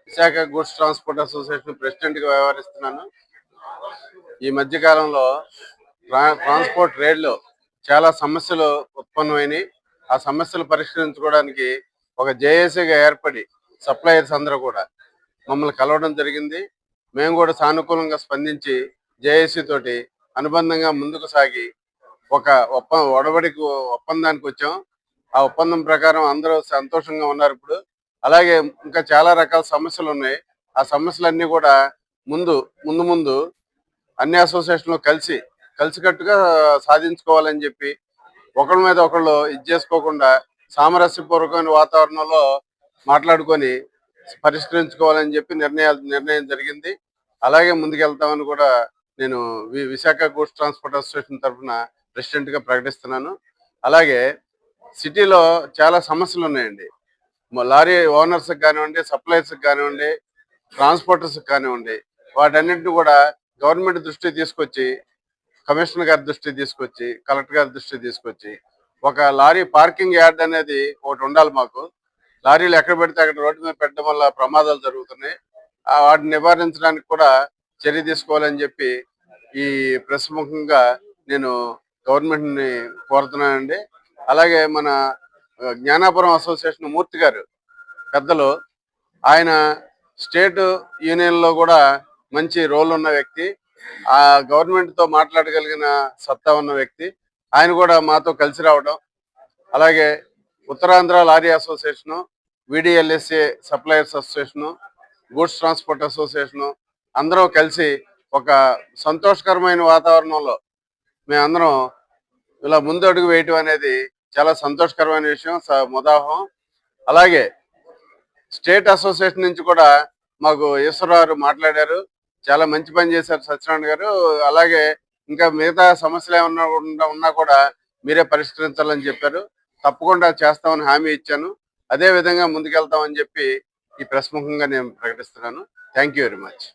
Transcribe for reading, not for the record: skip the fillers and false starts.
Visakha goods transport association president గా వ్యవహరిస్తున్నాను. ఈ మధ్య కాలంలో ట్రాన్స్పోర్ట్ రేడ్లో చాలా సమస్యలు ఉత్పన్నమైనవి. ఆ సమస్యలు పరిష్కరించుకోవడానికి ఒక జేఏసీగా ఏర్పడి సప్లయర్స్ అందరూ కూడా మమ్మల్ని కలవడం జరిగింది. మేము కూడా సానుకూలంగా స్పందించి జేఏసీ తోటి అనుబంధంగా ముందుకు సాగి ఒక ఒడబడికి ఒప్పందానికి వచ్చాం. ఆ ఒప్పందం ప్రకారం అందరూ సంతోషంగా ఉన్నారు ఇప్పుడు. అలాగే ఇంకా చాలా రకాల సమస్యలు ఉన్నాయి. ఆ సమస్యలన్నీ కూడా ముందు ముందు ముందు అన్ని అసోసియేషన్లు కలిసికట్టుగా సాధించుకోవాలని చెప్పి ఒకళ్ళ మీద ఒకళ్ళు ఇది చేసుకోకుండా సామరస్యపూర్వకమైన వాతావరణంలో మాట్లాడుకొని పరిష్కరించుకోవాలని చెప్పి నిర్ణయం జరిగింది. అలాగే ముందుకెళ్తామని కూడా నేను విశాఖ గూడ్స్ ట్రాన్స్పోర్ట్ అసోసియేషన్ తరఫున ప్రెసిడెంట్ గా ప్రకటిస్తున్నాను. అలాగే సిటీలో చాలా సమస్యలు ఉన్నాయండి. లారీ ఓనర్స్ కానివ్వండి, సప్లయర్స్ కానివ్వండి, ట్రాన్స్పోర్టర్స్ కానివ్వండి, వాటన్నింటినీ కూడా గవర్నమెంట్ దృష్టికి తీసుకొచ్చి, కమిషనర్ గారి దృష్టికి తీసుకొచ్చి, కలెక్టర్ గారి దృష్టికి తీసుకొచ్చి ఒక లారీ పార్కింగ్ యార్డ్ అనేది ఒకటి ఉండాలి మాకు. లారీలు ఎక్కడ పెడితే అక్కడ రోడ్డు మీద పెట్టడం వల్ల ప్రమాదాలు జరుగుతున్నాయి. వాటిని నివారించడానికి కూడా చర్య తీసుకోవాలని చెప్పి ఈ ప్రెస్ ముఖంగా నేను గవర్నమెంట్ ని కోరుతున్నానండి. అలాగే మన జ్ఞానాపురం అసోసియేషన్ మూర్తి గారు పెద్దలు, ఆయన స్టేట్ యూనియన్ లో కూడా మంచి రోల్ ఉన్న వ్యక్తి, ఆ గవర్నమెంట్ తో మాట్లాడగలిగిన సత్తా ఉన్న వ్యక్తి. ఆయన కూడా మాతో కలిసి రావడం, అలాగే Uttarandhra lorry association, VDLSA suppliers association, goods transport association అందరూ కలిసి ఒక సంతోషకరమైన వాతావరణంలో మేమందరం ఇలా ముందు అడుగు వేయటం అనేది చాలా సంతోషకరమైన విషయం, ముదాహం. అలాగే స్టేట్ అసోసియేషన్ నుంచి కూడా మాకు ఈశ్వరరావు మాట్లాడారు, చాలా మంచి పని చేశారు సత్యనారాయణ గారు. అలాగే ఇంకా మిగతా సమస్యలు ఏమన్నా ఉన్నా కూడా మీరే పరిష్కరించాలని చెప్పారు. తప్పకుండా చేస్తామని హామీ ఇచ్చాను. అదే విధంగా ముందుకెళ్తామని చెప్పి ఈ ప్రెస్ ముఖంగా నేను ప్రకటిస్తున్నాను. Thank you very much.